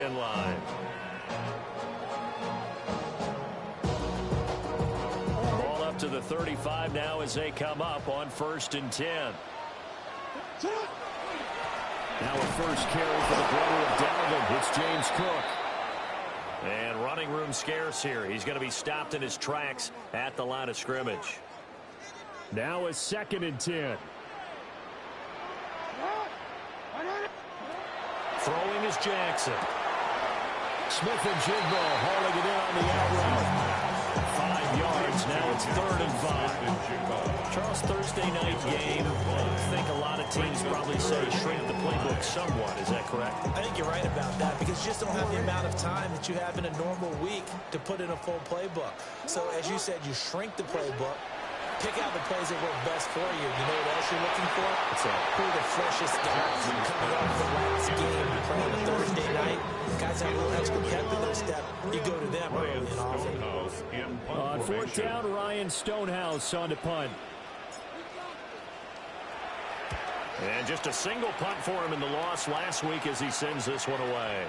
In line. Ball up to the 35 now as they come up on 1st and 10. Now a first carry for the brother of Dalvin. It's James Cook. And running room scarce here. He's going to be stopped in his tracks at the line of scrimmage. Now a 2nd and 10. Throwing is Jackson. Smith and Jigbo hauling it in on the out route. 5 yards. Now it's 3rd and 5. Charles, Thursday night game. I think a lot of teams probably say shrink the playbook somewhat. Is that correct? I think you're right about that because you just don't have the amount of time that you have in a normal week to put in a full playbook. So as you said, you shrink the playbook. Pick out the plays that work best for you. You know what else you're looking for? Who are the freshest guys coming off the last game playing a Thursday night? Guys have a little extra pep in their step. You go to them early and often. On 4th down, Ryan Stonehouse on the punt. And just a single punt for him in the loss last week as he sends this one away.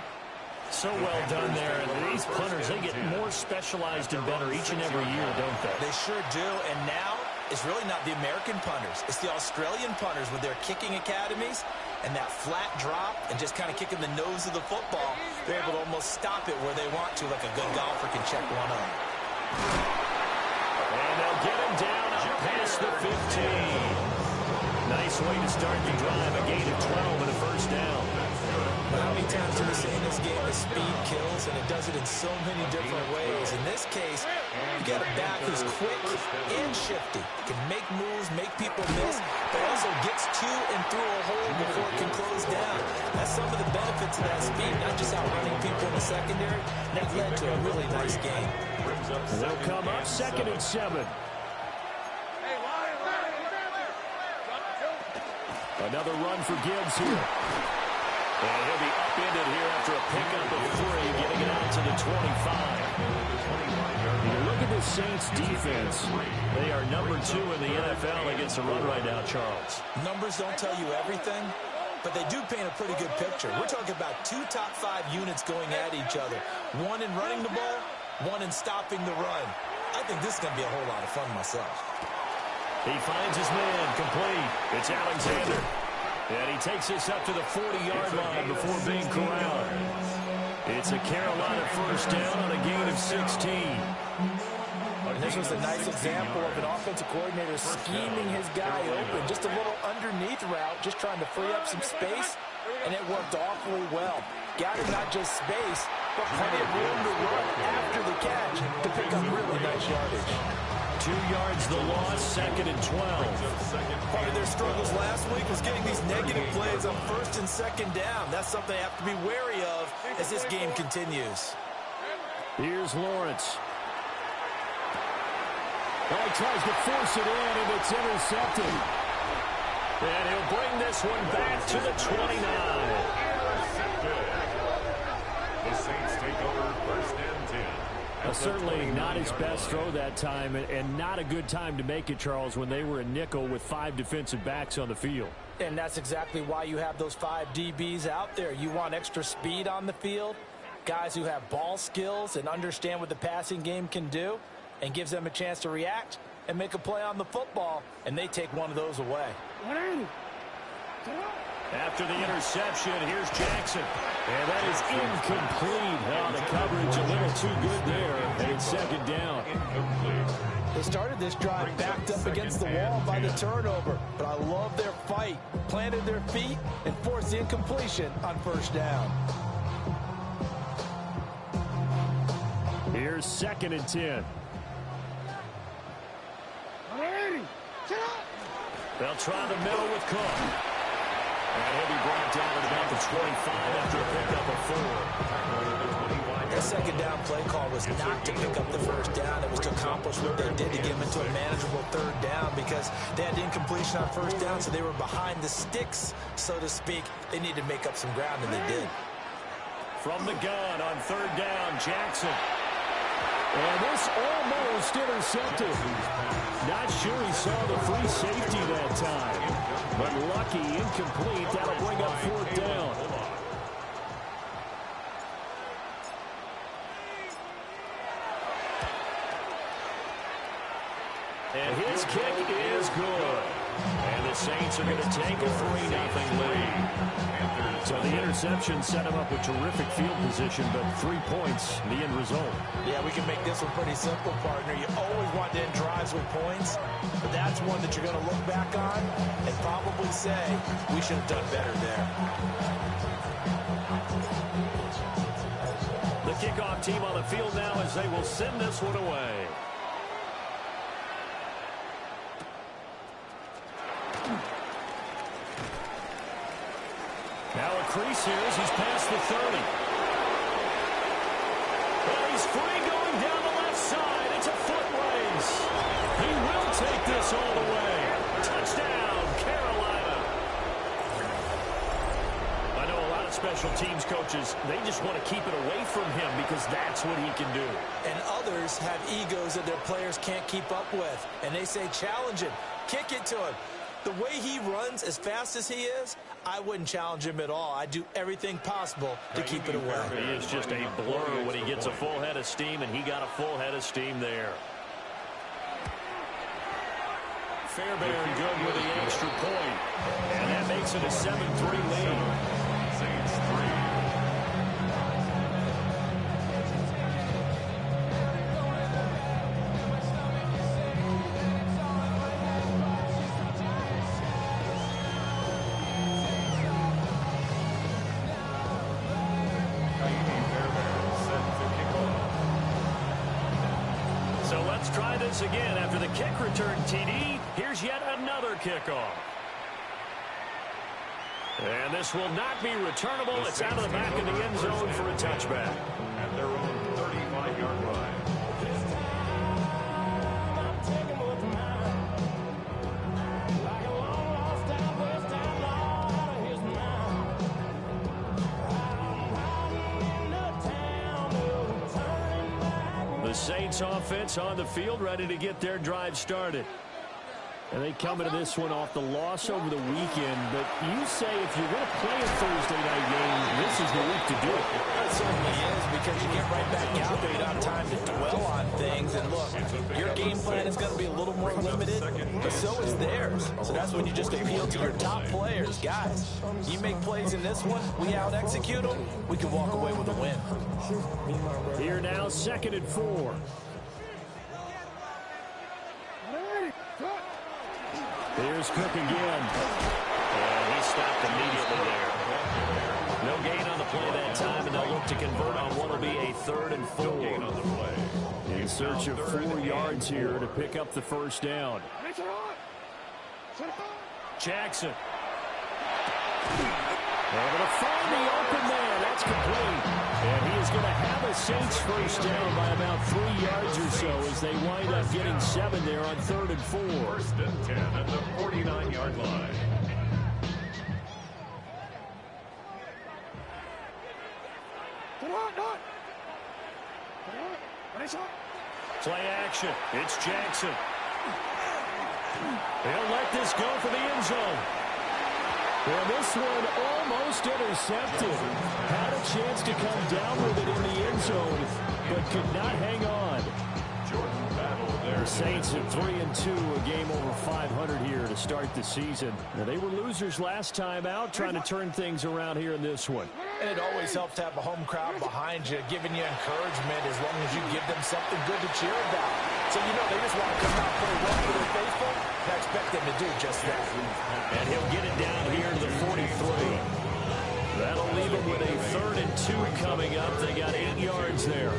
So well done there. And these punters, they get more specialized and better each and every year, don't they? They sure do. And now it's really not the American punters. It's the Australian punters with their kicking academies and that flat drop and just kind of kicking the nose of the football. They're able to almost stop it where they want to, like a good golfer can check one up. And they'll get him down out past the 15. Nice way to start the drive. A gain of 12 and a first down. How many times do we say in this game that speed kills, and it does it in so many different ways? In this case, you got a back who's quick and shifty. Can make moves, make people miss, but also gets to and through a hole before it can close down. That's some of the benefits of that speed, not just outrunning people in the secondary. That led to a really nice game. They'll come up 2nd and 7. Another run for Gibbs here. And he'll be upended here after a pickup of 3, getting it out to the 25. You look at the Saints defense. They are number 2 in the NFL against the run right now, Charles. Numbers don't tell you everything, but they do paint a pretty good picture. We're talking about 2 top 5 units going at each other. One in running the ball, one in stopping the run. I think this is going to be a whole lot of fun myself. He finds his man complete. It's Alexander. And he takes this up to the 40-yard line before being corralled. It's a Carolina first down on a gain of 16. And this was a nice example of an offensive coordinator scheming his guy open. Just a little underneath route, just trying to free up some space, and it worked awfully well. Got him not just space, but plenty of room to run after the catch to pick up really nice yardage. 2 yards the loss, 2nd and 12. Part of their struggles last week was getting these negative plays on 1st and 2nd down. That's something they have to be wary of as this game continues. Here's Lawrence. Oh, he tries to force it in, and it's intercepted. And he'll bring this one back to the 29. The Saints take over 1st and 10. Certainly not his best throw that time, and not a good time to make it, Charles, when they were a nickel with 5 defensive backs on the field. And that's exactly why you have those 5 DBs out there. You want extra speed on the field, guys who have ball skills and understand what the passing game can do, and gives them a chance to react and make a play on the football, and they take one of those away. After the interception, here's Jackson. And that is incomplete. Oh, the coverage a little too good there. And it's 2nd down. They started this drive backed up against the wall by the turnover. But I love their fight. Planted their feet and forced the incompletion on 1st down. Here's 2nd and 10. They'll try the middle with Cook. And he'll be brought down at about the 25 after a pickup of 4. That 2nd down play call was not to pick up the 1st down. It was to accomplish what they did to get them into a manageable 3rd down because they had incompletion on 1st down, so they were behind the sticks, so to speak. They needed to make up some ground, and they did. From the gun on 3rd down, Jackson. And this almost intercepted. Not sure he saw the free safety that time. But lucky, incomplete. That'll bring up 4th down. And his kick is good. And the Saints are going to take a 3-0 lead. So the interception set him up with terrific field position, but 3 points, the end result. Yeah, we can make this one pretty simple, partner. You always want to end drives with points, but that's one that you're going to look back on and probably say, we should have done better there. The kickoff team on the field now as they will send this one away. Now a crease here as he's past the 30. Well, he's free going down the left side. It's a foot race. He will take this all the way. Touchdown, Carolina. I know a lot of special teams coaches, they just want to keep it away from him because that's what he can do. And others have egos that their players can't keep up with. And they say, challenge him, kick it to him. The way he runs as fast as he is, I wouldn't challenge him at all. I'd do everything possible to keep it away. He is just a blur when he gets a full head of steam, and he got a full head of steam there. Fairbairn good with the extra point. And that makes it a 7-3 lead. Saints 3. So let's try this again. After the kick return TD, here's yet another kickoff. And this will not be returnable. It's out of the back of the end zone for a touchback. At their own 35-yard line. The Saints offense on the field ready to get their drive started. And they come into this one off the loss over the weekend. But you say if you're going to play a Thursday night game, this is the week to do it. It certainly is, because you get right back out there. You don't have time to dwell on things. And look, your game plan is going to be a little more limited, but so is theirs. So that's when you just appeal to your top players. Guys, you make plays in this one, we out-execute them, we can walk away with a win. Here now, 2nd and 4. Here's Cook again. And he stopped immediately there. No gain on the play that time, and they'll look to convert on what will be a 3rd and 4. In search of 4 yards here to pick up the first down. Jackson. Able to find the open man. That's complete. And he is going to have a Saints first down by about 3 yards or so as they wind up getting 7 there on 3rd and 4. 1st and 10 at the 49-yard line. Play action. It's Jackson. He'll let this go for the end zone. Well, this one almost intercepted. Had a chance to come down with it in the end zone, but could not hang on. Jordan Battle there. The Saints at 3-2, a game over 500 here to start the season. Now, they were losers last time out, trying to turn things around here in this one. And it always helps to have a home crowd behind you, giving you encouragement as long as you give them something good to cheer about. So, you know, they just want to come out play well for their faithful. I expect them to do just that. And he'll get it down here to the 43. That'll leave them with a 3rd and 2 coming up. They got 8 yards there.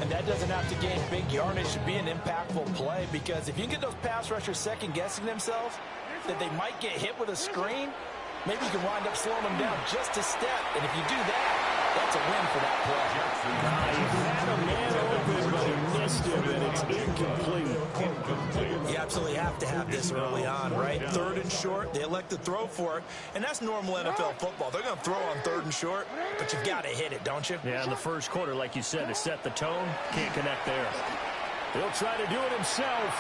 And that doesn't have to gain big yardage to be an impactful play, because if you get those pass rushers second-guessing themselves that they might get hit with a screen, maybe you can wind up slowing them down just a step. And if you do that, that's a win for that play. He had a man open, but he missed him, and it's incomplete. You absolutely have to have this early on, right? 3rd and short, they elect to throw for it, and that's normal NFL football. They're going to throw on 3rd and short, but you've got to hit it, don't you? Yeah, in the first quarter, like you said, to set the tone, can't connect there. He'll try to do it himself.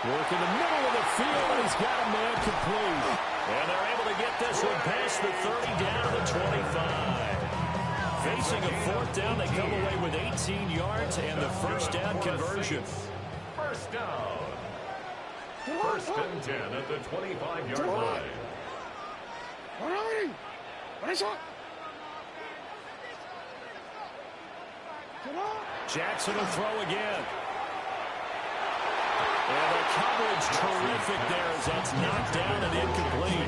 Work in the middle of the field, and he's got a man complete. And they're able to get this one past the 30 down to the 25. Facing a 4th down, they come away with 18 yards and the first down conversion. first down. First and 10 at the 25-yard line. Jackson will throw again. And the coverage terrific there as that's knocked down and incomplete.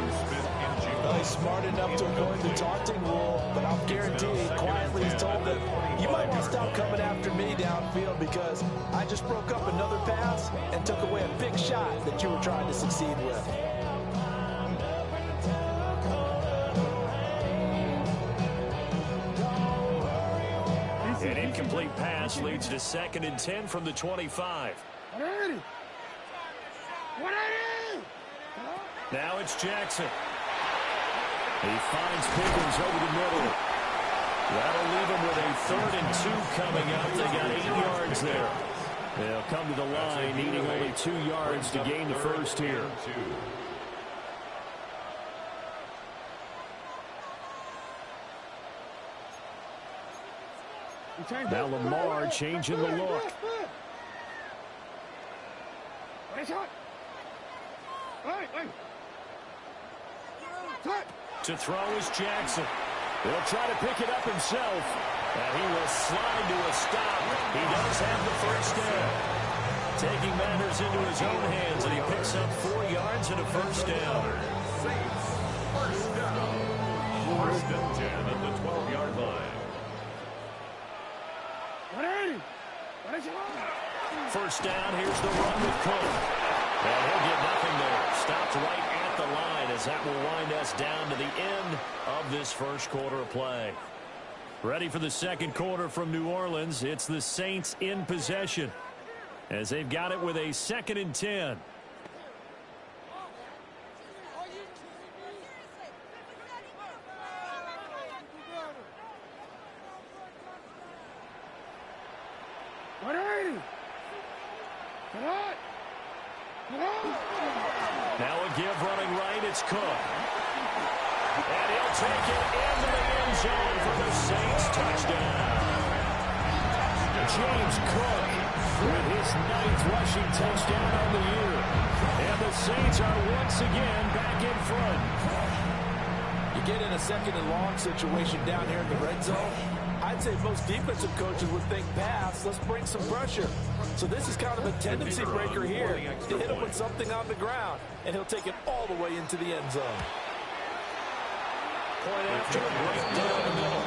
Well, he's smart enough to avoid the taunting rule, but I'll guarantee quietly he's told them, you might want to stop coming after me downfield because I just broke up another pass and took away a big shot that you were trying to succeed with. An incomplete pass leads to 2nd and 10 from the 25. Now it's Jackson. He finds Pickens over the middle. That'll leave him with a 3rd and 2 coming up. They got 8 yards there. They'll come to the line needing only 2 yards to gain the first here. Now Lamar changing the look. To throw is Jackson. He'll try to pick it up himself. And he will slide to a stop. He does have the first down. Taking matters into his own hands, and he picks up 4 yards and a first down. Saints, first down. First and 10 at the 12-yard line. First down, here's the run with Cook. And he'll get nothing there. Stopped right at the line as that will wind us down to the end of this first quarter of play. Ready for the second quarter from New Orleans. It's the Saints in possession as they've got it with a 2nd and 10. Now a give running right, it's Cook. And he'll take it into the end zone for the Saints touchdown. James Cook with his 9th rushing touchdown on the year. And the Saints are once again back in front. You get in a 2nd and long situation down here in the red zone, I'd say most defensive coaches would think pass, let's bring some pressure. So this is kind of a tendency breaker here to hit him with something on the ground, and he'll take it all the way into the end zone. Point after, right down the middle.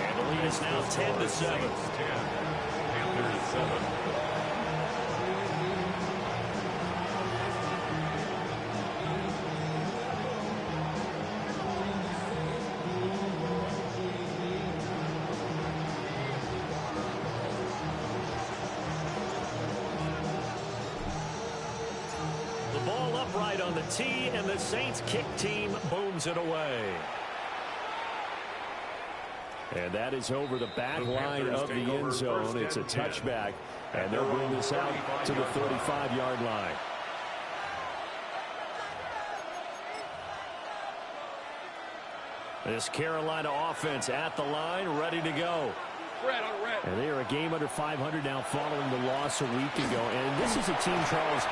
And the lead is now 10-7. 10, Panthers 7. Right on the tee, and the Saints kick team booms it away. And that is over the back line of the end zone. It's a touchback, and they'll bring this out to the 35-yard line. This Carolina offense at the line, ready to go. And they are a game under 500 now following the loss a week ago. And this is a team, Charles,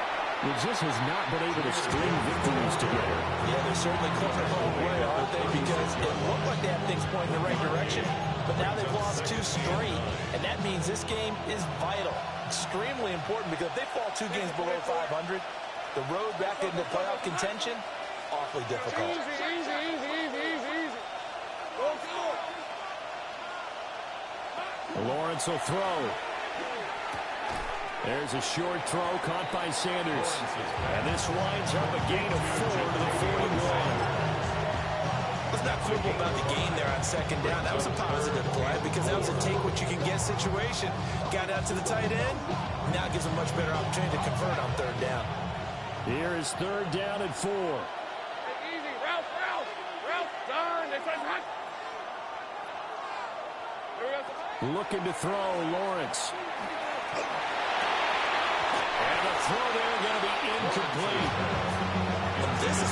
that just has not been able to string victories together. Yeah, they're certainly coming a long way, aren't they? Because it looked like they had things pointing in the right direction, but now they've lost 2 straight, and that means this game is vital. Extremely important because if they fall 2 games below 500, the road back into playoff contention, awfully difficult. Easy. Lawrence will throw. There's a short throw caught by Sanders. And this winds up a gain of 4 to the 41. Let's not quibble about the gain there on 2nd down. That was a positive play because that was a take-what-you-can-get situation. Got out to the tight end. Now it gives a much better opportunity to convert on 3rd down. Here is 3rd down and 4. Easy. Ralph. Turn. Looking to throw, Lawrence. And the throw there going to be incomplete. This is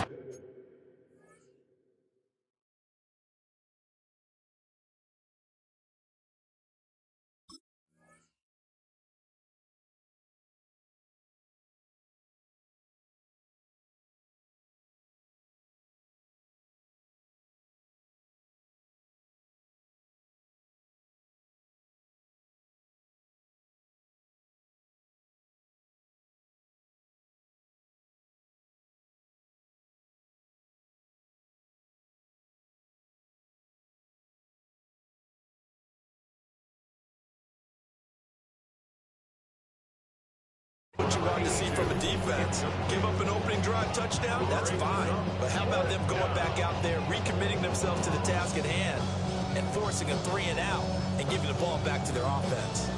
what you want to see from a defense. Give up an opening drive touchdown, that's fine. But how about them going back out there, recommitting themselves to the task at hand, and forcing a 3 and out, and giving the ball back to their offense?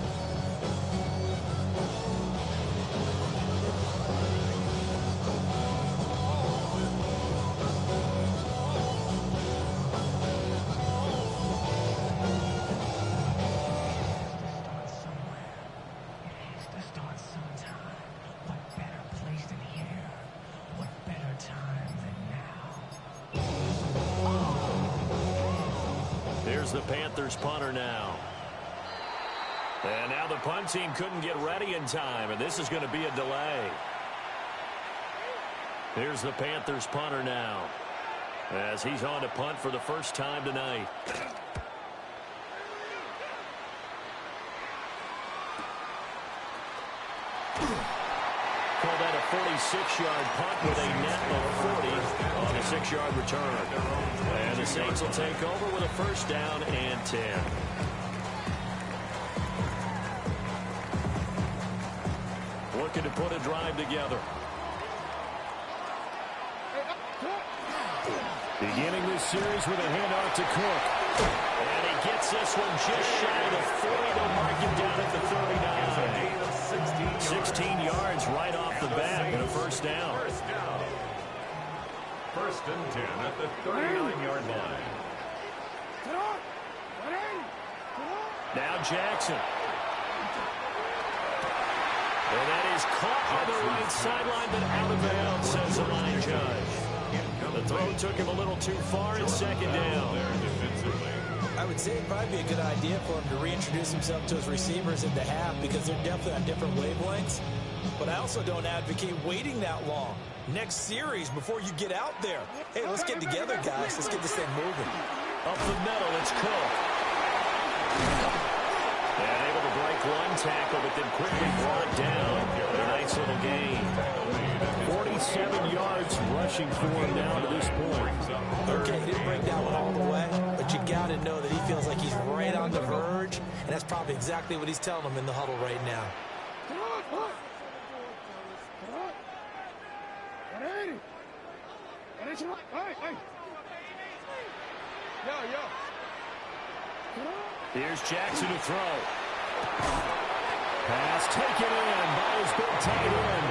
The Panthers punter now. And now the punt team couldn't get ready in time, and this is going to be a delay. Here's the Panthers punter now, as he's on to punt for the first time tonight. Call that a 46-yard punt with a net of 40 on a 6-yard return. And the Saints will take over with a first down and 10. Looking to put a drive together. Beginning this series with a handoff to Cook. And he gets this one just shy of the 40. They'll mark him down at the 39. 16 yards right off the bat and a first down. First and 10 at the 39-yard line. Now Jackson. And that is caught on the right sideline, but out of bounds, says the line judge. The throw took him a little too far in second down. I would say it'd probably be a good idea for him to reintroduce himself to his receivers in the half because they're definitely on different wavelengths. But I also don't advocate waiting that long. Next series before you get out there. Hey, let's get together, guys. Let's get this thing moving. Up the middle, it's Cook. And able to break one tackle, but then quickly brought down. A nice little gain. 47 yards rushing for him now to this point. Okay, he didn't break that one all the way, but you got to know that he feels like he's right on the verge, and that's probably exactly what he's telling them in the huddle right now. Here's Jackson to throw. Pass taken in by his big tight end.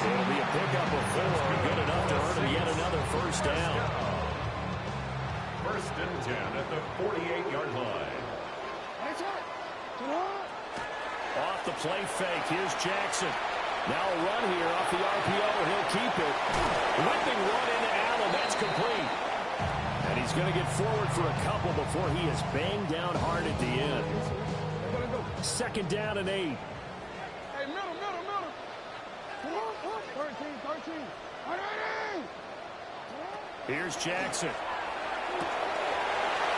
It'll be a pickup of 4, good enough to earn him yet another first down. First and 10 at the 48-yard line. Off the play fake, here's Jackson. Now a run here off the RPO, he'll keep it. Whipping one into Allen, that's complete. And he's going to get forward for a couple before he is banged down hard at the end. Second down and 8. Hey, middle. 13. Here's Jackson.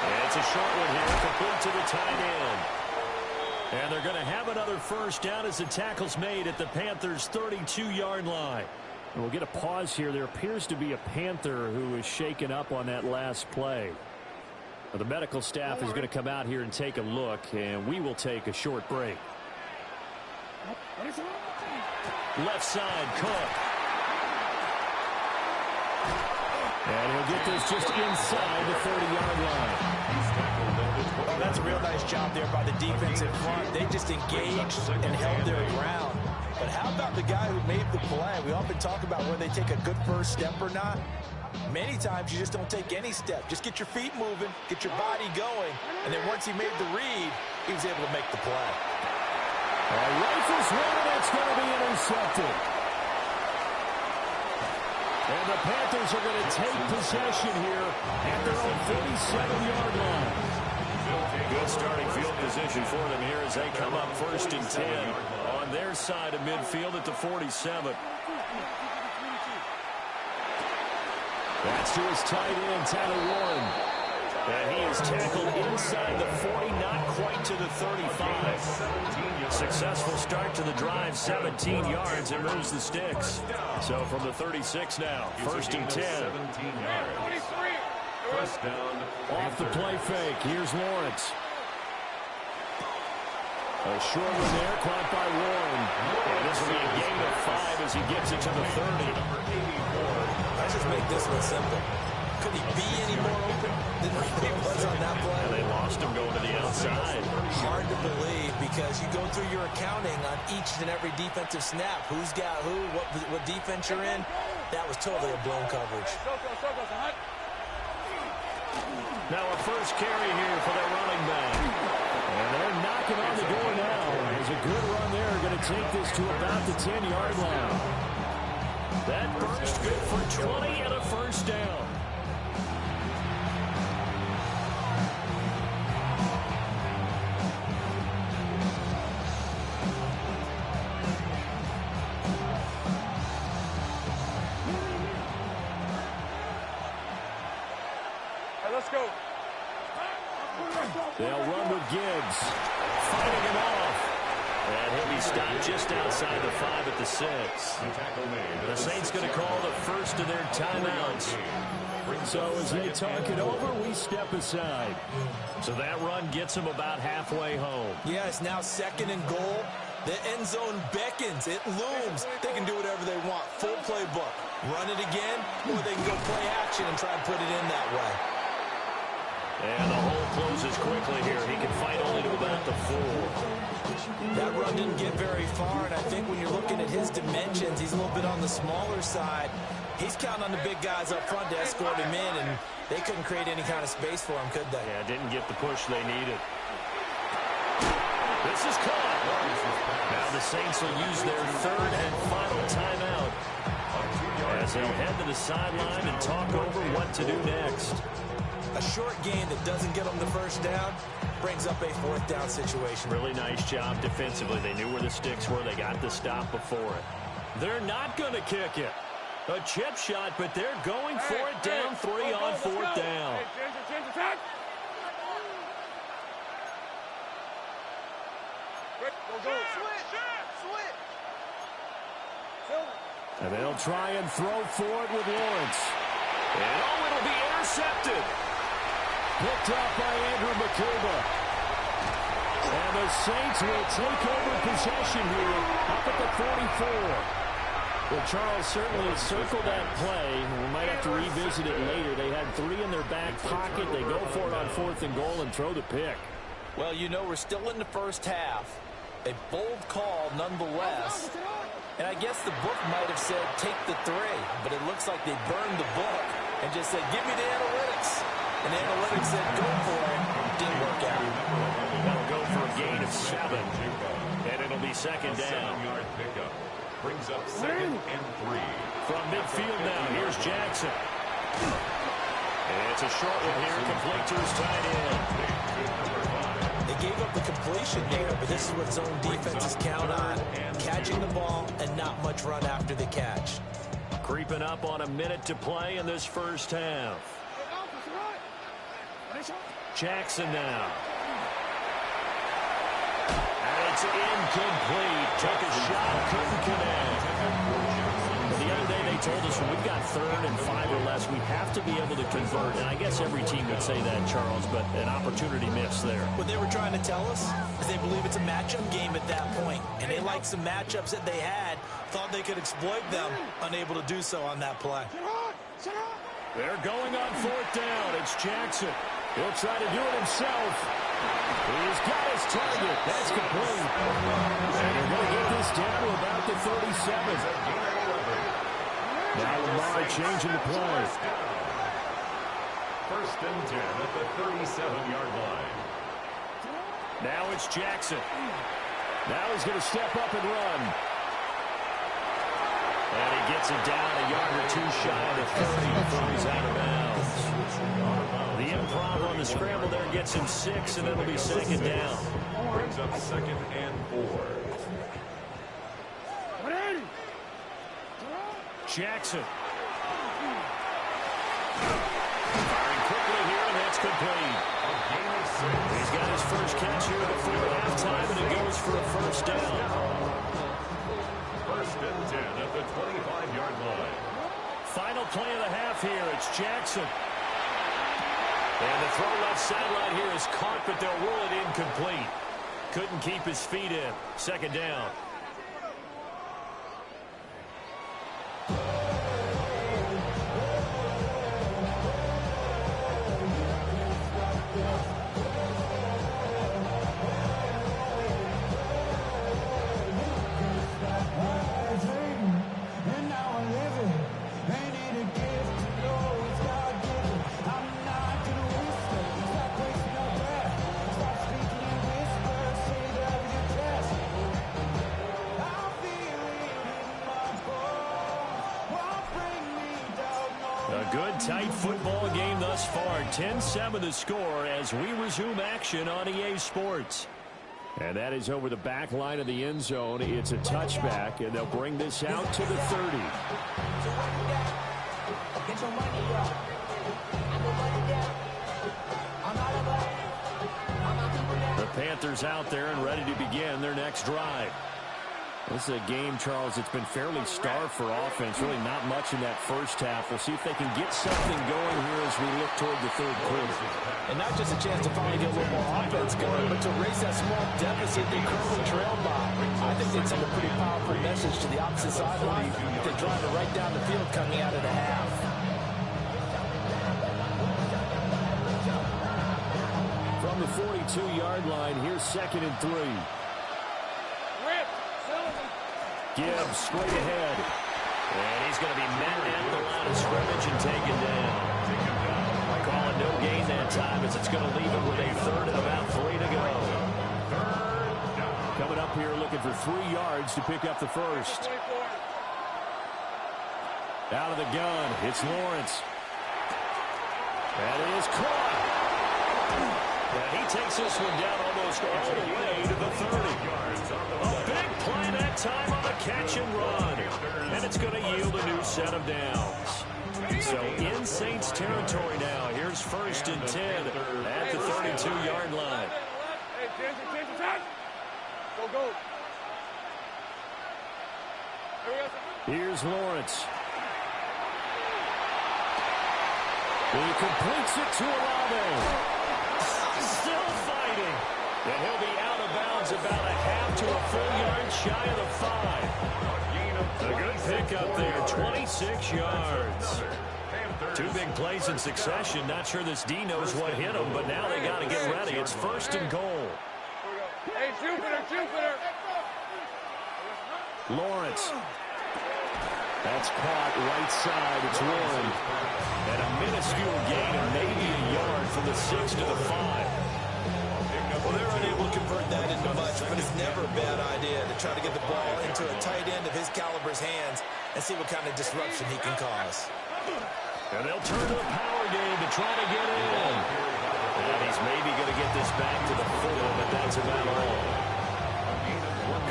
And it's a short one here, complete to the tight end. And they're going to have another first down as the tackle's made at the Panthers' 32-yard line. And we'll get a pause here. There appears to be a Panther who was shaken up on that last play. Well, the medical staff is going to come out here and take a look, and we will take a short break. Left side, Cook. And he'll get this just inside the 30-yard line. Well, that's a real nice job there by the defense in front. They just engaged and held their ground. But how about the guy who made the play? We often talk about whether they take a good first step or not. Many times you just don't take any step. Just get your feet moving, get your body going, and then once he made the read, he was able to make the play. Rifles one, and that's going to be intercepted. And the Panthers are going to take possession here at their own 47-yard line. Good starting field position for them here as they come up first and 10 on their side of midfield at the 47. That's to his tight end, Tanner Warren. And he is tackled inside the 40, not quite to the 35. Successful start to the drive, 17 yards, and moves the sticks. So from the 36 now, first and 10. 17 yards. First down. Off the play fake, here's Lawrence. A short one there, caught by Warren. And this will be a gain of 5 as he gets it to the 30. Let's just make this one simple. Could he be any more open than he was on that play? And they lost him going to the outside. Hard to believe because you go through your accounting on each and every defensive snap. Who's got who, what defense you're in. That was totally a blown coverage. Now a first carry here for their running back. And they're knocking on the door now. There's a good run there. Going to take this to about the 10-yard line. That burst good for 20 and a first down. Let's go. They'll run with Gibbs. Fighting him off. And he'll be stopped just outside the 5 at the 6. The Saints going to call the first of their timeouts. So as they talk it over, we step aside. So that run gets them about halfway home. Yeah, it's now 2nd and goal. The end zone beckons. It looms. They can do whatever they want. Full playbook. Run it again, or they can go play action and try and put it in that way. And the hole closes quickly here. He can fight only to about the 4. That run didn't get very far, and I think when you're looking at his dimensions, he's a little bit on the smaller side. He's counting on the big guys up front to escort him in, and they couldn't create any kind of space for him, could they? Yeah, didn't get the push they needed. This is caught. Now the Saints will use their 3rd and final timeout as they'll head to the sideline and talk over what to do next. A short gain that doesn't get them the first down brings up a 4th down situation. Really nice job defensively. They knew where the sticks were. They got the stop before it. They're not going to kick it. A chip shot, but they're going for it down 3 on 4th down. And they'll try and throw for it with Lawrence. And oh, it'll be intercepted. Picked up by Andrew McCuba. And the Saints will take over possession here up at the 44. Well, Charles certainly circled that play. We might have to revisit it later. They had 3 in their back pocket. They go for it on 4th and goal and throw the pick. Well, you know, we're still in the first half. A bold call nonetheless. And I guess the book might have said take the 3, but it looks like they burned the book and just said give me the analytics. And the analytics said go for it. Didn't work out. That'll go for a gain of 7. And it'll be 2nd down. 7-yard pickup brings up 2nd and 3. From midfield now, here's Jackson. And it's a short one here, complete to his tight end. They gave up the completion there, but this is what zone defenses count on. Catching the ball and not much run after the catch. Creeping up on a minute to play in this first half. Jackson now. And it's incomplete. Took a shot, couldn't connect. The other day they told us when we've got 3rd and 5 or less, we have to be able to convert. And I guess every team would say that, Charles, but an opportunity missed there. What they were trying to tell us is they believe it's a matchup game at that point. And they liked some matchups that they had, thought they could exploit them, unable to do so on that play. They're going on 4th down. It's Jackson. He'll try to do it himself. He's got his target. That's complete. And they're going to get this down to about the 37. Now Lamar changing the play. 1st and 10 at the 37-yard line. Now it's Jackson. Now he's going to step up and run. And he gets it down a yard or 2 shy of the 30 before he's out of bounds. The improv on the scramble there gets him 6, and it'll be 2nd down. Brings up 2nd and 4. Jackson. Firing quickly here, and that's complete. He's got his first catch here before halftime, and it goes for a first down. 1st and 10 at the 25-yard line. Final play of the half here. It's Jackson. And the throw left sideline here is caught, but they'll rule it incomplete. couldn't keep his feet in. Second down. A good, tight football game thus far. 10-7 the score as we resume action on EA Sports. And that is over the back line of the end zone. It's a touchback, and they'll bring this out to the 30. The Panthers out there and ready to begin their next drive. This is a game, Charles, it's been fairly starved for offense. Really not much in that first half. We'll see if they can get something going here as we look toward the third quarter. And not just a chance to finally get a little more offense going, but to erase that small deficit they currently trailed by. I think they'd send a pretty powerful message to the opposite sideline if they drive it right down the field coming out of the half. From the 42-yard line, here's 2nd and 3. Gibbs straight ahead. And he's going to be met at the line of scrimmage and taken down. Calling no gain that time as it's going to leave him with a third and about 3 to go. Coming up here looking for 3 yards to pick up the first. Out of the gun, it's Lawrence. That is caught. And he takes this one down almost all the way to the 30. A big play that time on a catch and run. And it's going to yield a new set of downs. So in Saints territory now. Here's 1st and 10 at the 32-yard line. Go. Here's Lawrence. He completes it to Olave. Still fighting. And he'll be out of bounds about a half to a full yard shy of the 5. A good pickup there, 26 yards. 2 big plays in succession. Not sure this D knows what hit him, but now they got to get ready. It's 1st and goal. Hey, Jupiter. Lawrence. That's caught right side. It's Warren. And a minuscule gain of maybe a yard from the 6 to the 5. Well, they're unable to convert that into much, but it's never a bad idea to try to get the ball into a tight end of his caliber's hands and see what kind of disruption he can cause. And they'll turn to the power game to try to get in. And he's maybe going to get this back to the 4, but that's about all.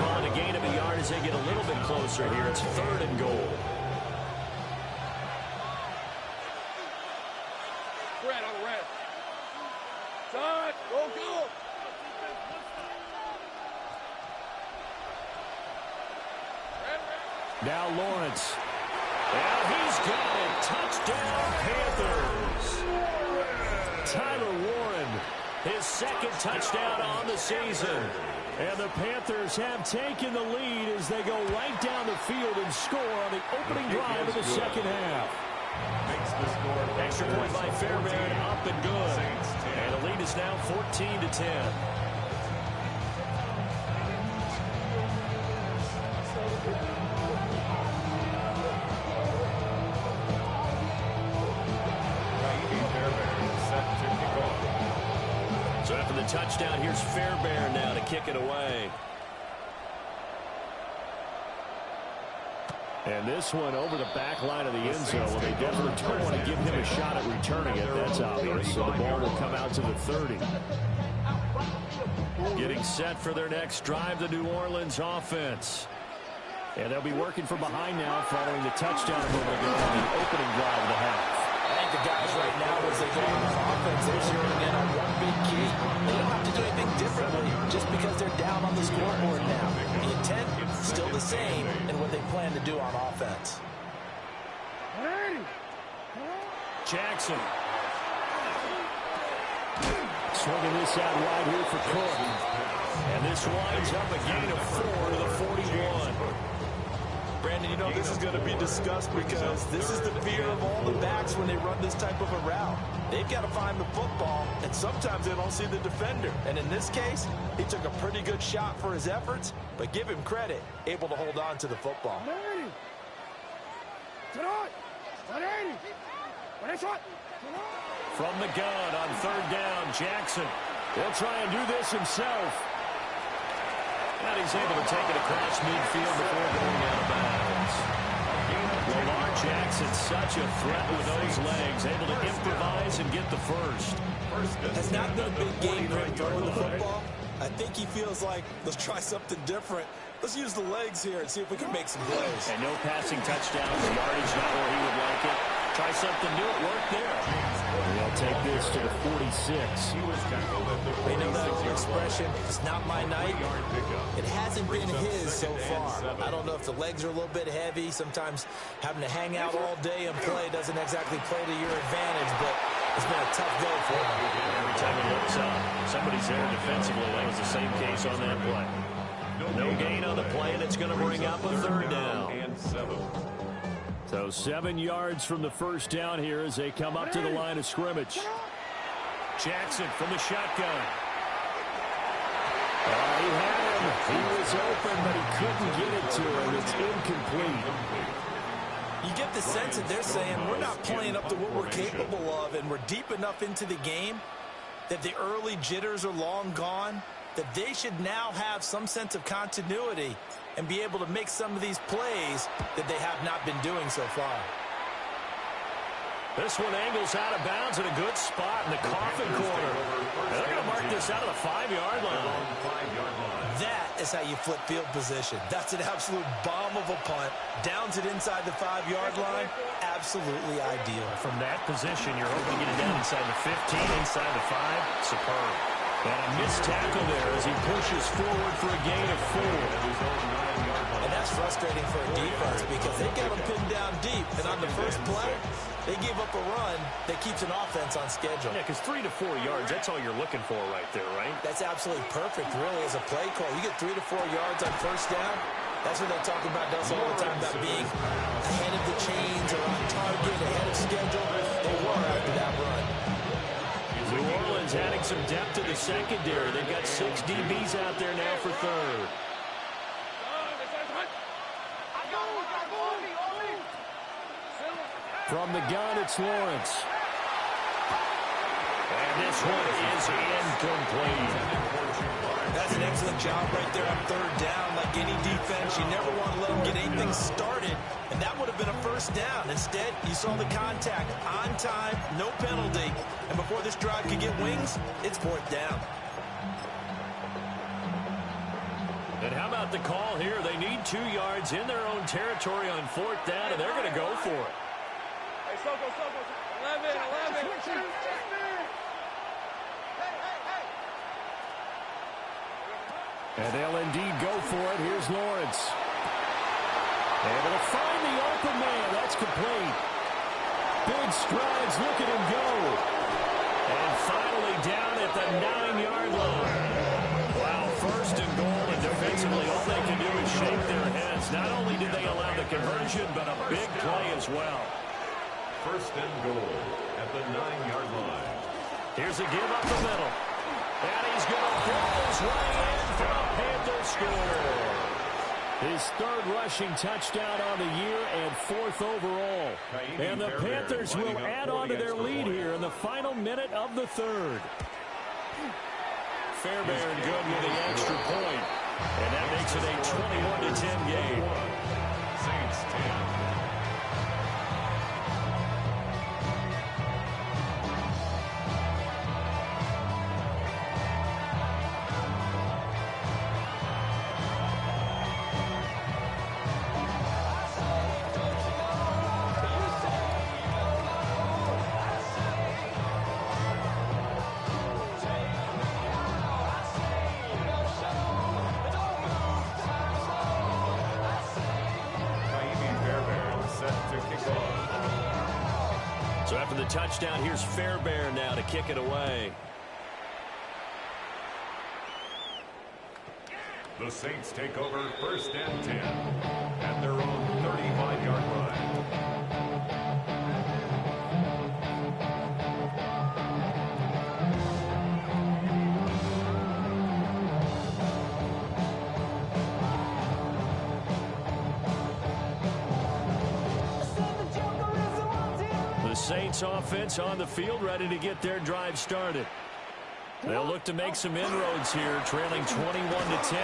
Calling a gain of a yard as they get a little bit closer here. It's 3rd and goal. Red. Son, go. Now Lawrence. And he's got it. Touchdown, Panthers. Tyler Warren, his 2nd touchdown on the season. And the Panthers have taken the lead as they go right down the field and score on the opening drive of the second half. Extra point by Fairbairn, up and good. And the lead is now 14-10. So after the touchdown, here's Fairbairn now to kick it away. And this one over the back line of the end zone. Well, they definitely don't want to give him a shot at returning it. That's obvious. So the ball will come out to the 30. Getting set for their next drive, the New Orleans offense. And they'll be working from behind now following the touchdown a moment ago on the opening drive of the half. I think the guys right now, as they go on this offense, they're zeroing in on one big key. They don't have to do anything differently just because they're down on the scoreboard now. The intent still the same in what they plan to do on offense. Jackson. Swinging this out wide here for Cook. And this winds up a gain of 4 to the 41. Brandon, you know this is going to be discussed because this is the fear of all the backs when they run this type of a route. They've got to find the football, and sometimes they don't see the defender. And in this case, he took a pretty good shot for his efforts, but give him credit, able to hold on to the football. From the gun on third down, Jackson. He'll try and do this himself. And he's able to take it across midfield before going out of bounds. Lamar Jackson, such a threat with those legs, able to improvise and get the first. Has not been a big game for him throwing the football. I think he feels like, let's try something different. Let's use the legs here and see if we can make some plays. And no passing touchdowns. Yardage not where he would like it. Try something new. It worked there. They'll take this to the 46. They know that expression, it's not my night. It hasn't been his so far. I don't know if the legs are a little bit heavy. Sometimes having to hang out all day and play doesn't exactly play to your advantage, but it's been a tough go for him. Every time he looks up, somebody's there defensively. That was the same case on that play. No gain on the play, and it's going to bring up a third down. So 7 yards from the first down here as they come up to the line of scrimmage. Jackson from the shotgun. He had him. He was open, but he couldn't get it to him. It's incomplete. You get the sense that they're saying we're not playing up to what we're capable of, and we're deep enough into the game that the early jitters are long gone, that they should now have some sense of continuity and be able to make some of these plays that they have not been doing so far. This one angles out of bounds in a good spot in the coffin corner. They're going to mark this out of the 5-yard line. That is how you flip field position. That's an absolute bomb of a punt. Downs it inside the 5-yard line. Absolutely ideal. From that position, you're hoping to get it down inside the 15, inside the 5. Superb. And a missed tackle there as he pushes forward for a gain of 4. And that's frustrating for a defense because they got them pinned down deep. And on the first play, they gave up a run that keeps an offense on schedule. Yeah, because 3 to 4 yards, that's all you're looking for right there, right? That's absolutely perfect, really, as a play call. You get 3 to 4 yards on first down. That's what they talk about us all the time, about being ahead of the chains or on target, ahead of schedule. They were after that run. New Orleans adding some depth to the secondary. They've got 6 DBs out there now for third. From the gun, it's Lawrence. And this one is incomplete. That's an excellent job right there on third down. Like any defense, you never want to let them get anything started, and that would have been a first down. Instead, you saw the contact on time, no penalty, and before this drive could get wings, it's fourth down. And how about the call here? They need 2 yards in their own territory on fourth down, and they're going to go for it. Hey, Soko. 11. And they'll indeed go for it. Here's Lawrence. Able to find the open man. That's complete. Big strides. Look at him go. And finally down at the 9-yard line. Wow, first and goal, and defensively all they can do is shake their heads. Not only did they allow the conversion, but a big play as well. First and goal at the 9-yard line. Here's a give up the middle. And he's going to throw his way in for a Panther score. His 3rd rushing touchdown on the year and 4th overall. And the Panthers will add on to their lead here in the final minute of the 3rd. Fairbairn good with the extra point. And that makes it a 21-10 game. Saints 10. So after the touchdown, here's Fairbairn now to kick it away. The Saints take over 1st and 10 at their own 35-yard line. The Saints offense on the field, ready to get their drive started. They'll look to make some inroads here, trailing 21-10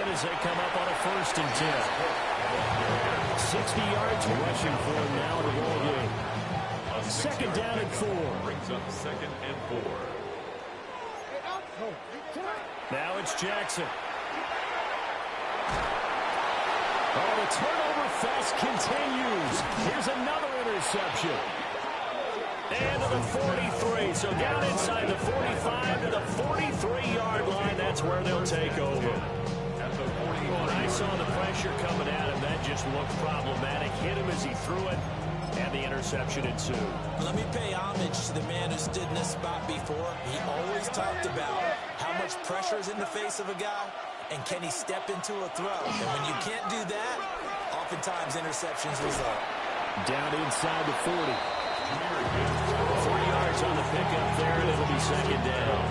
as they come up on a 1st and 10. 60 yards rushing for him now in the ball game. 2nd down and 4. Brings up 2nd and 4. Now it's Jackson. Oh, the turnover fest continues. Here's another interception. And to the 43, so down inside the 45 to the 43-yard line. That's where they'll take over. At the 41. I saw the pressure coming at him. That just looked problematic. Hit him as he threw it, and the interception ensued. Let me pay homage to the man who stood in this spot before. He always talked about how much pressure is in the face of a guy, and can he step into a throw. And when you can't do that, oftentimes interceptions result. Down inside the 40. 3 yards on the pickup there, and it'll be 2nd down.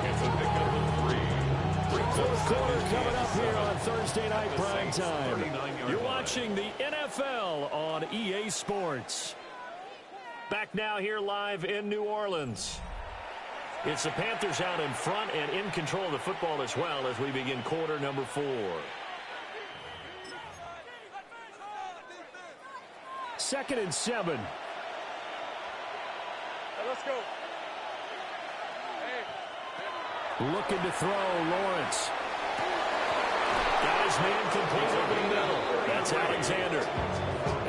It's a pickup of 3. 4th quarter coming up here on Thursday Night Prime Time. You're watching the NFL on EA Sports. Back now here live in New Orleans. It's the Panthers out in front and in control of the football as well as we begin quarter number 4. 2nd and 7. Let's go. Looking to throw, Lawrence. Got his man complete over the middle. That's Alexander.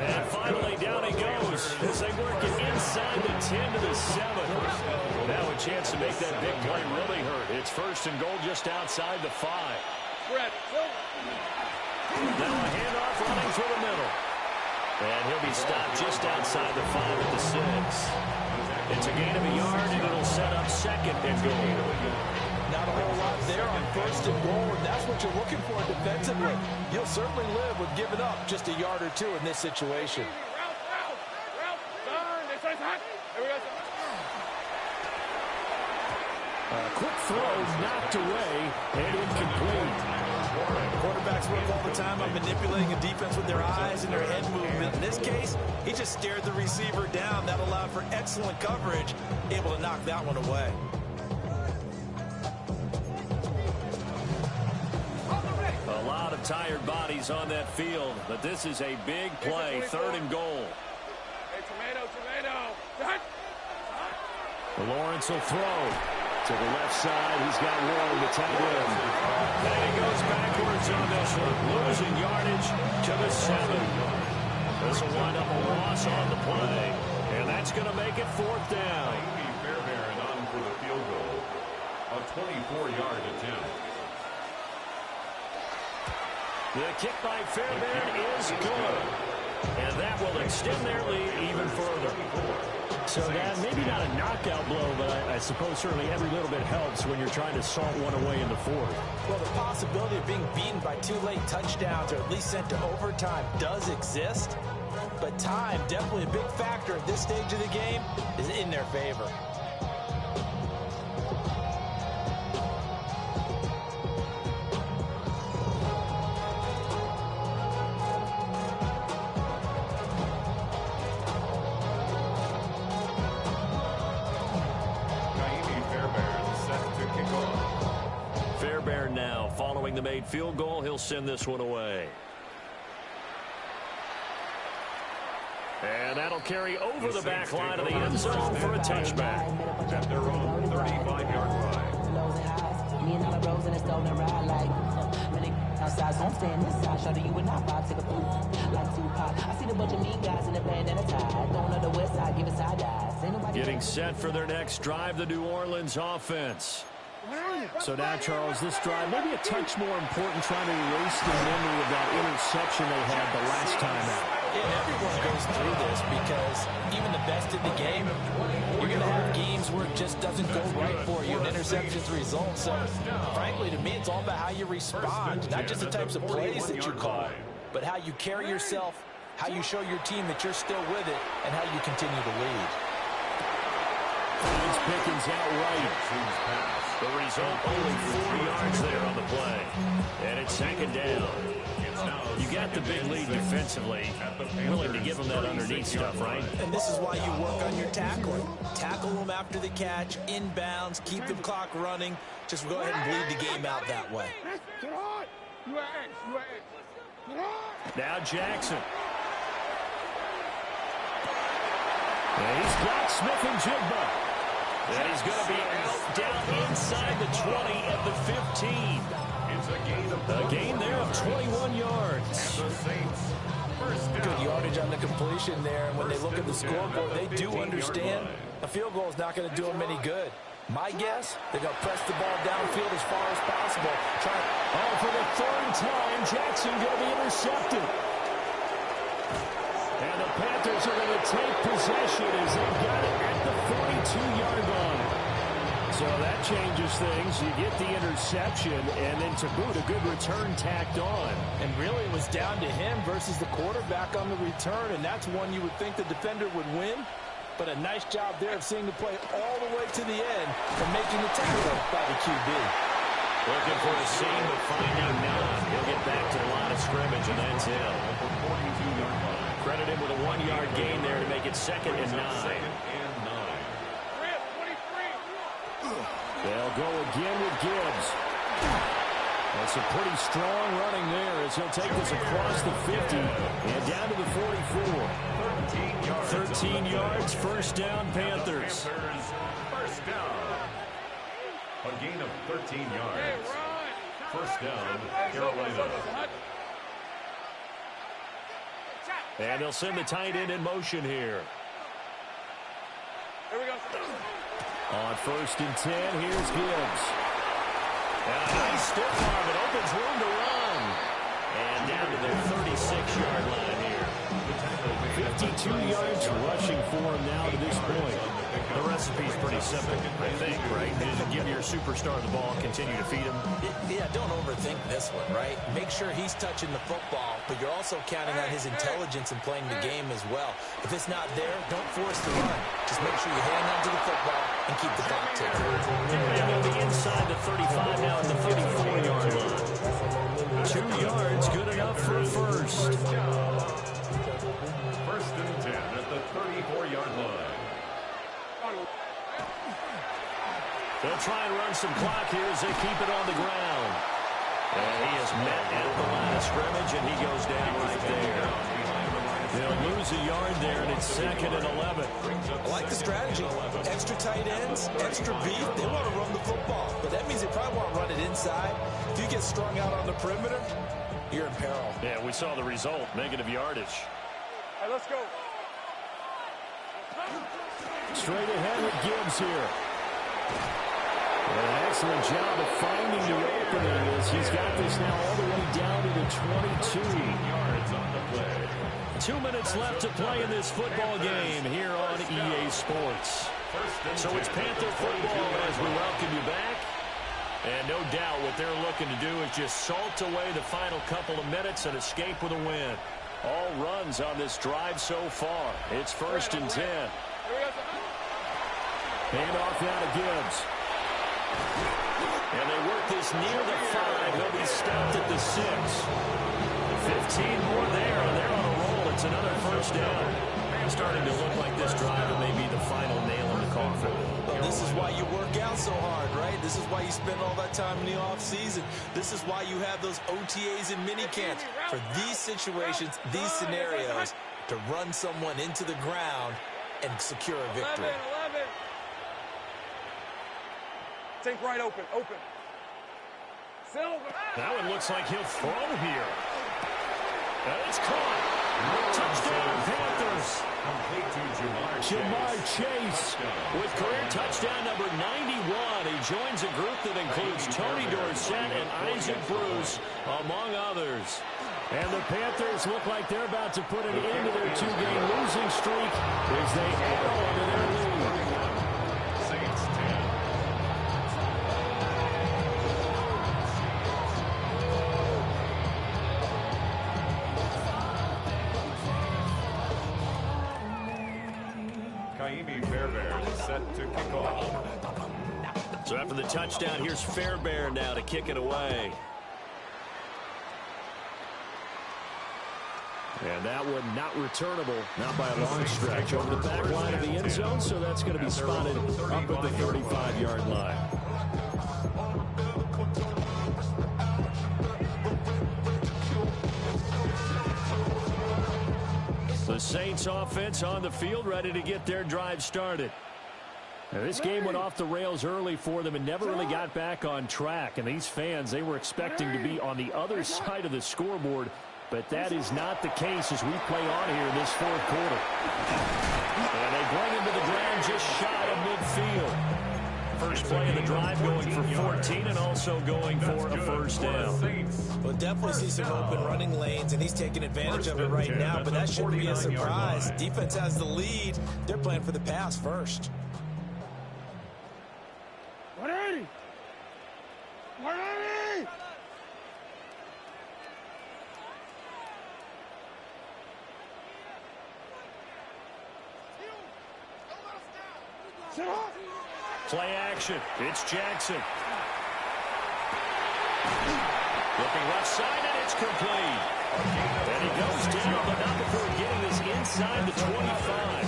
And finally, down he goes as they work it inside the 10 to the 7. Now a chance to make that big play really hurt. It's 1st and goal just outside the 5. Now a handoff running through the middle. And he'll be stopped just outside the 5 at the 6. It's a gain of a yard, and it'll set up 2nd and goal. Not a whole lot there on 1st and goal, and that's what you're looking for defensively. You'll certainly live with giving up just a yard or 2 in this situation. A quick throw knocked away and incomplete. Quarterbacks work all the time on manipulating a defense with their eyes and their head movement. In this case, he just stared the receiver down. That allowed for excellent coverage, able to knock that one away. A lot of tired bodies on that field, but this is a big play, 3rd and goal. Hey, tomato. Lawrence will throw. To the left side, he's got Warren, the tight end. And he goes backwards on this one, losing yardage to the 7. This will wind up a loss on the play, and that's going to make it 4th down. Fairbairn on for the field goal. A 24-yard attempt. The kick by Fairbairn is good, and that will extend their lead even further. So that maybe not a knockout blow, but I suppose certainly every little bit helps when you're trying to salt one away in the 4th. Well, the possibility of being beaten by 2 late touchdowns or at least sent to overtime does exist, but time, definitely a big factor at this stage of the game, is in their favor. Now, following the made field goal, he'll send this one away. And that'll carry over the back line of the end zone for a touchback. At their own 35-yard line. Getting set for their next drive, the New Orleans offense. So now, Charles, this drive maybe a touch more important, trying to erase the memory of that interception they had the last time out. And everyone goes through this because even the best in the game, you're going to have games where it just doesn't go right for you, and interceptions result. So, frankly, to me, it's all about how you respond, not just the types of plays that you call, but how you carry yourself, how you show your team that you're still with it, and how you continue to lead. Finds Pickens out right. The result, only 4 yards there on the play. And it's second down. You got the big lead defensively, willing to give them that underneath stuff, right? And this is why you work on your tackling. Tackle them after the catch, inbounds, keep the clock running. Just go ahead and bleed the game out that way. Now Jackson. And he's got Smith-Njigba. And he's going to be out down inside the 20 at the 15. A gain there of 21 yards. Good yardage on the completion there. And when they look at the scoreboard, they do understand a field goal is not going to do them any good. My guess, they're going to press the ball downfield as far as possible. For the third time, Jackson going to be intercepted. And the Panthers are going to take possession as they've got it at the 42-yard line. So that changes things. You get the interception, and then to boot, a good return tacked on. And really it was down to him versus the quarterback on the return, and that's one you would think the defender would win. But a nice job there of seeing the play all the way to the end and making the tackle by the QB. Looking for a seam, but finding none. He'll get back to the line of scrimmage, and that's him. Credit him with a 1-yard gain there to make it 2nd and 9. They'll go again with Gibbs. That's a pretty strong running there as he'll take this across the 50 and down to the 44. 13 yards, first down, Panthers. First down. A gain of 13 yards. First down, Carolina. And they'll send the tight end in motion here. Here we go. On 1st and 10, here's Gibbs. And a nice stiff arm. It opens room to run. And down to their 36-yard line here. 52 yards rushing for him now to this point. The recipe's pretty simple, I think, right? Just give your superstar the ball, continue to feed him. Yeah, don't overthink this one, right? Make sure he's touching the football, but you're also counting on his intelligence in playing the game as well. If it's not there, don't force the run. Just make sure you hang on to the football and keep the clock ticking. And on the inside, the 35 now at the 34-yard line. 2 yards, good enough for a first. First and 10 at the 34-yard line. They'll try and run some clock here as they keep it on the ground. And he is met at the line of scrimmage, and he goes down right there. They'll lose a yard there, and it's 2nd and 11. I like the strategy. Extra tight ends, extra beef. They want to run the football, but that means they probably want to run it inside. If you get strung out on the perimeter, you're in peril. Yeah, we saw the result, negative yardage. All right, let's go. Straight ahead with Gibbs here. An excellent job of finding the opening as he's got this now all the way down to the 22. Yards on the play. 2 minutes left to play in this football game here on EA Sports. So it's Panther football as we welcome you back. And no doubt what they're looking to do is just salt away the final couple of minutes and escape with a win. All runs on this drive so far. It's 1st and 10. Hand off now to Gibbs. And they work this near the 5. He'll be stopped at the 6. 15 more there, and they're on a roll. It's another first down. Starting to look like this drive may be the final nail in the coffin. Well, this is why you work out so hard, right? This is why you spend all that time in the offseason. This is why you have those OTAs and mini camps. For these situations, these scenarios, to run someone into the ground and secure a victory. 11. Think right open. Silver. Now it looks like he'll throw here. And it's caught. Touchdown, Panthers. Jamar Chase with career touchdown number 91. He joins a group that includes Tony Dorsett and Isaac Bruce, among others. And the Panthers look like they're about to put an end to their 2-game losing streak as they add on to their lead. Saints 10. Fairbairn set to kick off. So after the touchdown, here's Fairbairn now to kick it away. And that one not returnable, not by a long stretch, over the back line of the end zone, so that's going to be spotted up at the 35-yard line. The Saints offense on the field, ready to get their drive started. Now, this game went off the rails early for them and never really got back on track. And these fans, they were expecting to be on the other side of the scoreboard, but that is not the case as we play on here in this fourth quarter. And they bring him to the ground just shy of midfield. First play of the drive going for 14 and also going for a first down. Well, definitely see some open running lanes, and he's taking advantage of it right now, but that shouldn't be a surprise. Defense has the lead. They're playing for the pass first. 180! 180! Sit up! Play action. It's Jackson. Looking left side, and it's complete. And he goes down, but not before getting this inside the 25.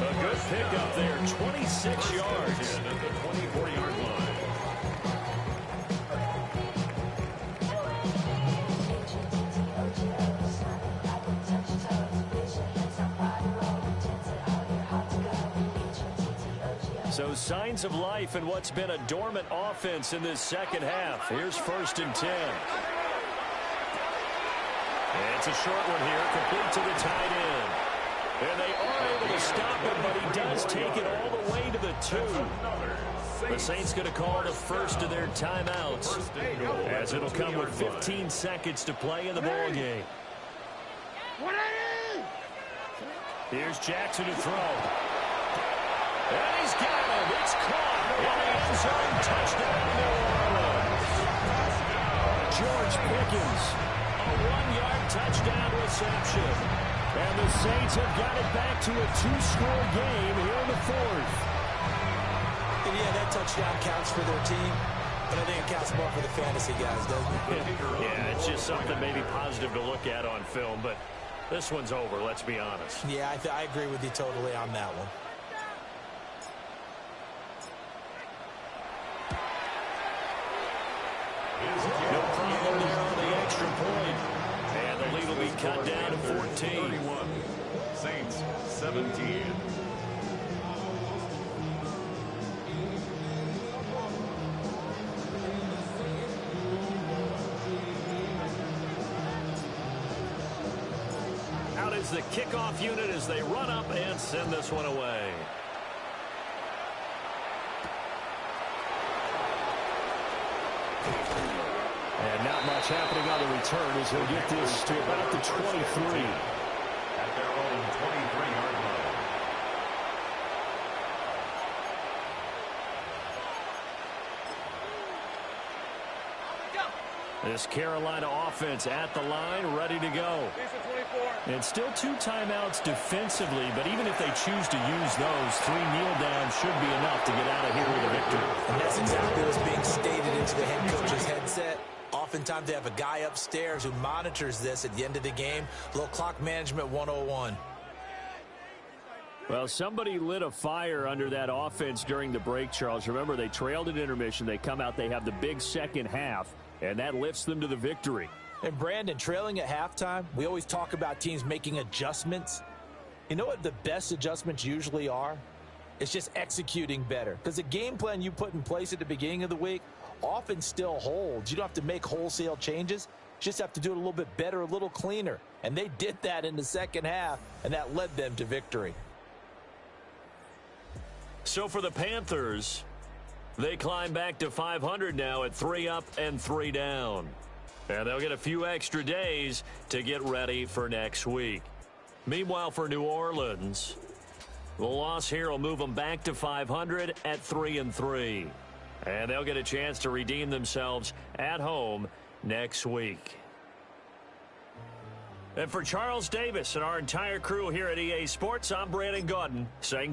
A good pickup there, 26 yards. At the 24-yard line. So signs of life in what's been a dormant offense in this second half. Here's 1st and 10. And it's a short one here, complete to the tight end. And they are able to stop him, but he does take it all the way to the 2. The Saints going to call the first of their timeouts, as it'll come with 15 seconds to play in the ball game. Here's Jackson to throw. And he's got him. It's caught in the end zone. Touchdown, New Orleans. George Pickens, a 1-yard touchdown reception. And the Saints have got it back to a 2-score game here in the fourth. And yeah, that touchdown counts for their team, but I think it counts more for the fantasy guys, doesn't it? Yeah, it's just something maybe positive to look at on film, but this one's over, let's be honest. Yeah, I agree with you totally on that one. No problem there on the extra point. And the lead will be cut down to 14. 31. Saints 17. Out is the kickoff unit as they run up and send this one away. And not much happening on the return as he'll get this to about the 23. At their own 23-yard line. This Carolina offense at the line, ready to go. And still 2 timeouts defensively, but even if they choose to use those, 3 kneel downs should be enough to get out of here with a victory. And that's exactly what's being stated into the head coach's headset. Oftentimes they have a guy upstairs who monitors this at the end of the game. A little clock management 101. Well, somebody lit a fire under that offense during the break, Charles. Remember, they trailed at intermission. They come out, they have the big second half, and that lifts them to the victory. And Brandon, trailing at halftime, we always talk about teams making adjustments. You know what the best adjustments usually are? It's just executing better. Because the game plan you put in place at the beginning of the week often still holds. You don't have to make wholesale changes. You just have to do it a little bit better, a little cleaner. And they did that in the second half, and that led them to victory. So for the Panthers, they climb back to 500 now at 3 up and 3 down. And they'll get a few extra days to get ready for next week. Meanwhile, for New Orleans, the loss here will move them back to 500 at 3-3. And they'll get a chance to redeem themselves at home next week. And for Charles Davis and our entire crew here at EA Sports, I'm Brandon Gaudin saying